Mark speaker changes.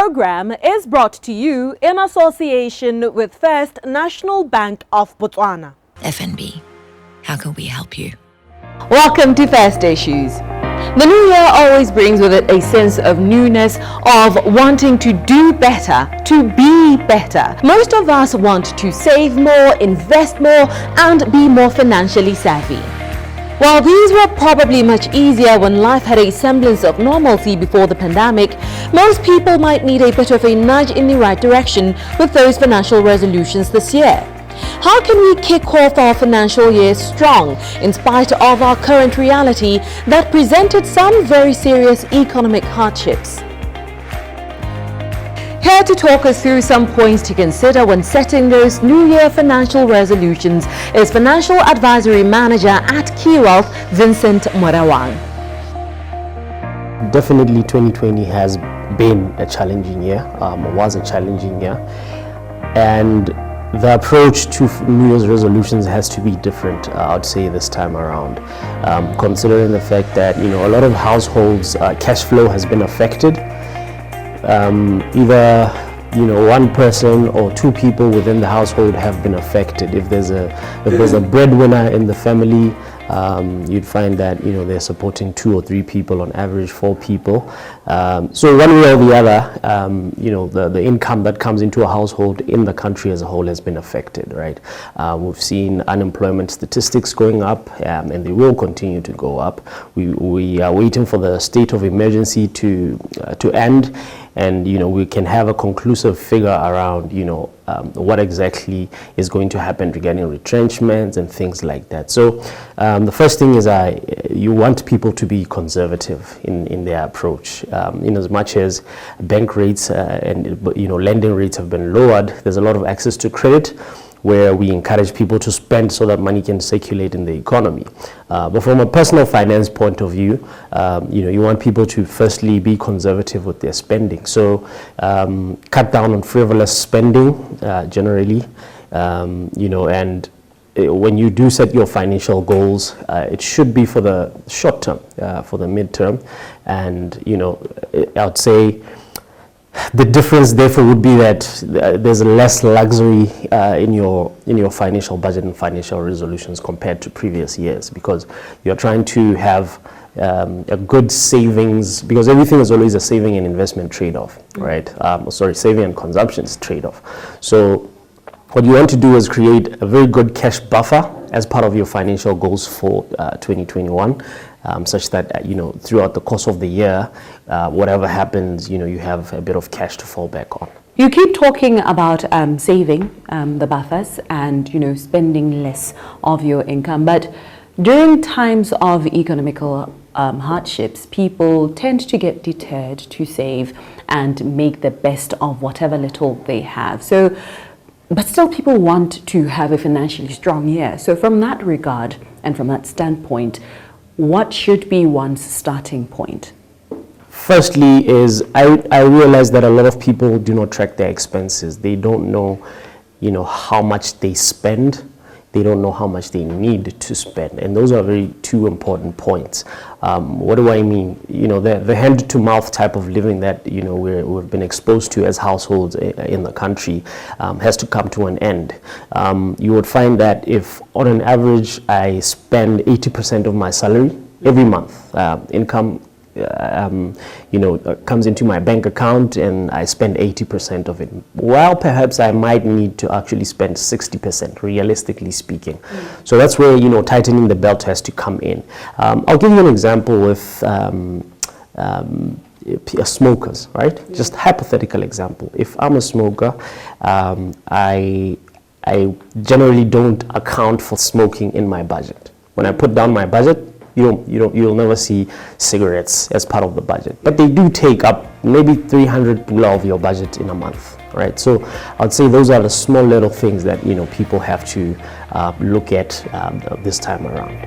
Speaker 1: program is brought to you in association with First National Bank of Botswana.
Speaker 2: FNB, how can we help you?
Speaker 1: Welcome to First Issues. The new year always brings with it a sense of newness, of wanting to do better, to be better. Most of us want to save more, invest more, and be more financially savvy. While these were probably much easier when life had a semblance of normalcy before the pandemic, most people might need a bit of a nudge in the right direction with those financial resolutions this year. How can we kick off our financial year strong in spite of our current reality that presented some very serious economic hardships? Here to talk us through some points to consider when setting those New Year financial resolutions is Financial Advisory Manager at Key Wealth, Vincent Morewang.
Speaker 3: Definitely 2020 has been a challenging year, was a challenging year, and the approach to New Year's resolutions has to be different, I'd say, this time around, considering the fact that a lot of households' cash flow has been affected. Either one person or two people within the household have been affected. If there's a breadwinner in the family, you'd find that they're supporting 2 or 3 people, on average 4 people. So one way or the other, the income that comes into a household in the country as a whole has been affected, right? We've seen unemployment statistics going up, and they will continue to go up. We are waiting for the state of emergency to end, and we can have a conclusive figure around what exactly is going to happen regarding retrenchments and things like that. So the first thing is you want people to be conservative in their approach. In as much as bank rates and lending rates have been lowered, there's a lot of access to credit where we encourage people to spend so that money can circulate in the economy. But from a personal finance point of view, you want people to firstly be conservative with their spending. So cut down on frivolous spending generally, and when you do set your financial goals, it should be for the short term, for the midterm, and I would say the difference therefore would be that there's less luxury in your financial budget and financial resolutions compared to previous years, because you're trying to have a good savings, because everything is always a saving and investment trade-off, right? Saving and consumption is trade-off. So what you want to do is create a very good cash buffer as part of your financial goals for 2021, such that throughout the course of the year, whatever happens, you have a bit of cash to fall back on.
Speaker 1: You keep talking about saving the buffers and spending less of your income, but during times of economical hardships, people tend to get deterred to save and make the best of whatever little they have. But still people want to have a financially strong year. So from that regard and from that standpoint, what should be one's starting point?
Speaker 3: Firstly is I realize that a lot of people do not track their expenses. They don't know, how much they spend. They don't know how much they need to spend. And those are two important points. What do I mean? The hand-to-mouth type of living that, we've been exposed to as households in the country has to come to an end. You would find that if, on an average, I spend 80% of my salary every month, income comes into my bank account and I spend 80% of it. Well, perhaps I might need to actually spend 60%, realistically speaking. So that's where, tightening the belt has to come in. I'll give you an example with smokers, right? Just hypothetical example. If I'm a smoker, I generally don't account for smoking in my budget. When I put down my budget, you'll never see cigarettes as part of the budget, but they do take up maybe 300 pula of your budget in a month, right? So I'd say those are the small little things that people have to look at this time around.